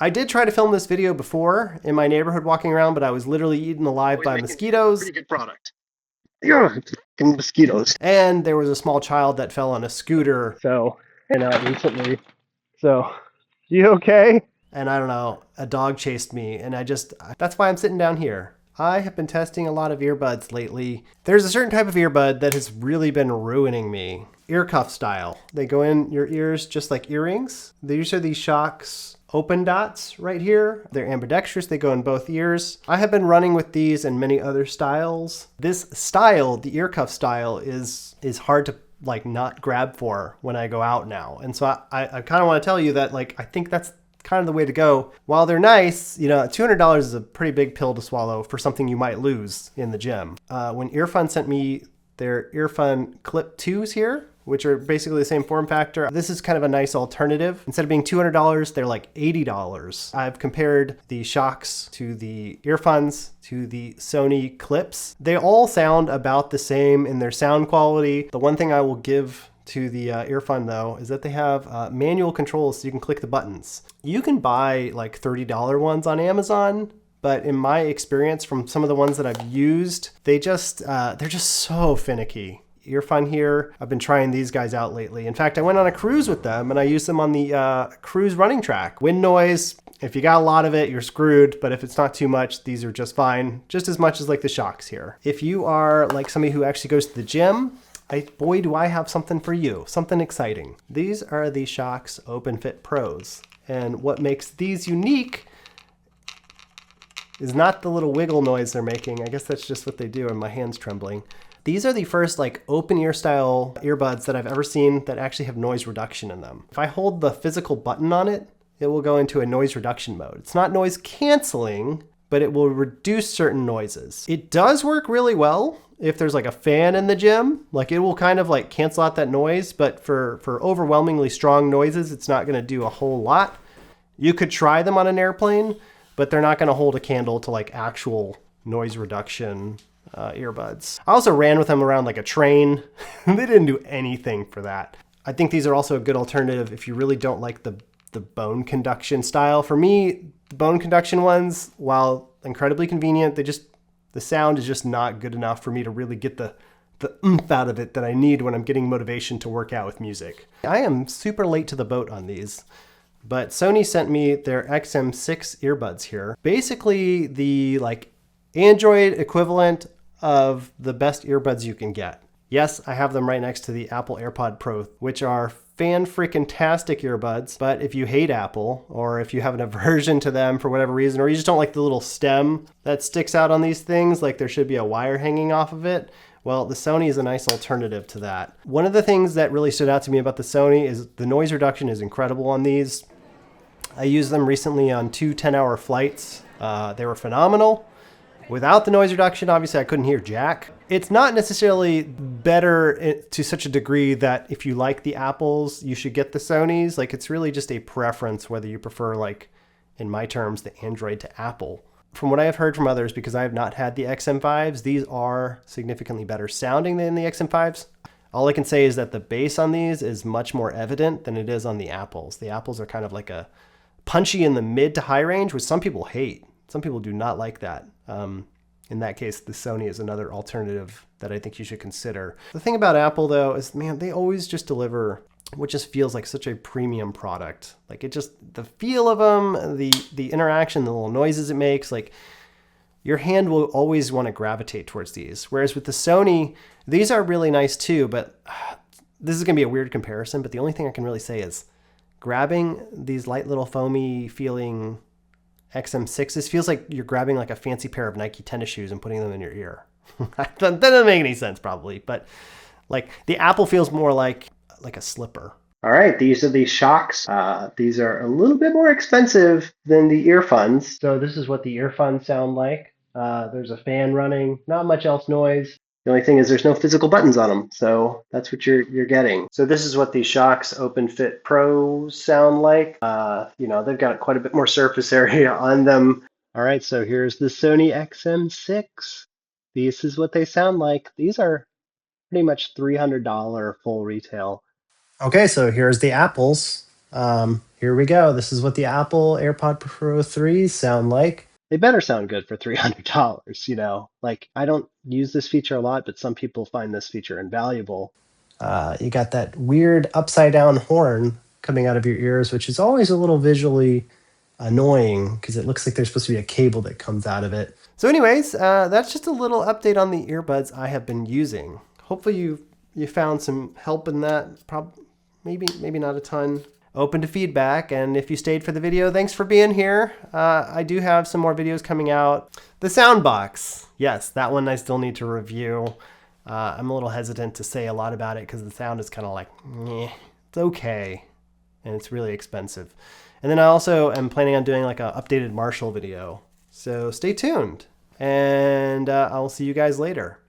I did try to film this video before in my neighborhood walking around, but I was literally eaten alive by mosquitoes. Pretty good product. Yeah, mosquitoes. And there was a small child that fell on a scooter. So, and recently. So, you okay? And I don't know, a dog chased me, and that's why I'm sitting down here. I have been testing a lot of earbuds lately. There's a certain type of earbud that has really been ruining me. Ear cuff style. They go in your ears just like earrings. These are these Shokz Opendots right here. They're ambidextrous, they go in both ears. I have been running with these and many other styles. This style, the ear cuff style, is hard to like not grab for when I go out now. And so I kind of want to tell you that like I think that's kind of the way to go. While they're nice, you know, $200 is a pretty big pill to swallow for something you might lose in the gym. When Earfun sent me their Earfun Clip 2s here, which are basically the same form factor, this is kind of a nice alternative. Instead of being $200, they're like $80. I've compared the Shokz to the Earfuns to the Sony Clips. They all sound about the same in their sound quality. The one thing I will give to the Earfun though is that they have manual controls so you can click the buttons. You can buy like $30 ones on Amazon, but in my experience from some of the ones that I've used, they're just so finicky. Earfun here, I've been trying these guys out lately. In fact, I went on a cruise with them and I used them on the cruise running track. Wind noise, if you got a lot of it, you're screwed, but if it's not too much, these are just fine, just as much as like the Shokz here. If you are like somebody who actually goes to the gym, boy, do I have something for you, something exciting. These are the Shokz Openfit Pros. And what makes these unique is not the little wiggle noise they're making. I guess that's just what they do and my hand's trembling. These are the first like open ear style earbuds that I've ever seen that actually have noise reduction in them. If I hold the physical button on it, it will go into a noise reduction mode. It's not noise canceling, but it will reduce certain noises. It does work really well if there's like a fan in the gym. Like it will kind of like cancel out that noise, but for overwhelmingly strong noises, it's not gonna do a whole lot. You could try them on an airplane, but they're not gonna hold a candle to like actual noise reduction earbuds. I also ran with them around like a train. They didn't do anything for that. I think these are also a good alternative if you really don't like the bone conduction style. For me, the bone conduction ones, while incredibly convenient, the sound is just not good enough for me to really get the oomph out of it that I need when I'm getting motivation to work out with music. I am super late to the boat on these, but Sony sent me their XM6 earbuds here. Basically the like Android equivalent of the best earbuds you can get. Yes, I have them right next to the Apple Airpod Pro, which are fan-freaking-tastic earbuds, but if you hate Apple, or if you have an aversion to them for whatever reason, or you just don't like the little stem that sticks out on these things, like there should be a wire hanging off of it, well, the Sony is a nice alternative to that. One of the things that really stood out to me about the Sony is the noise reduction is incredible on these. I used them recently on 2 10-hour flights. They were phenomenal. Without the noise reduction, obviously I couldn't hear jack. It's not necessarily better to such a degree that if you like the Apples, you should get the Sonys. Like it's really just a preference whether you prefer, like in my terms, the Android to Apple. From what I have heard from others, because I have not had the XM5s, these are significantly better sounding than the XM5s. All I can say is that the bass on these is much more evident than it is on the Apples. The Apples are kind of like a punchy in the mid to high range, which some people hate. Some people do not like that. In that case, the Sony is another alternative that I think you should consider. The thing about Apple though is, man, they always just deliver what just feels like such a premium product. Like it just, the feel of them, the interaction, the little noises it makes, like your hand will always want to gravitate towards these. Whereas with the Sony, these are really nice too, but this is gonna be a weird comparison, but the only thing I can really say is grabbing these light little foamy feeling XM6s feels like you're grabbing like a fancy pair of Nike tennis shoes and putting them in your ear. That doesn't make any sense probably, but like the Apple feels more like a slipper. All right, these are the Shokz. These are a little bit more expensive than the Earfuns. So this is what the earphones sound like. There's a fan running, not much else noise. The only thing is there's no physical buttons on them, so that's what you're getting. So this is what the Shokz Openfit Pro sound like. You know, they've got quite a bit more surface area on them. All right, so here's the Sony XM6. This is what they sound like. These are pretty much $300 full retail. Okay, so here's the Apples. Here we go. This is what the Apple AirPod Pro 3s sound like. They better sound good for $300, you know? Like, I don't use this feature a lot, but some people find this feature invaluable. You got that weird upside down horn coming out of your ears, which is always a little visually annoying because it looks like there's supposed to be a cable that comes out of it. So anyways, that's just a little update on the earbuds I have been using. Hopefully you found some help in that. Maybe not a ton. Open to feedback, and if you stayed for the video, thanks for being here. I do have some more videos coming out. The sound box, yes, that one I still need to review. I'm a little hesitant to say a lot about it because the sound is kind of like, it's okay, and it's really expensive. And then I also am planning on doing like an updated Marshall video. So stay tuned, and I'll see you guys later.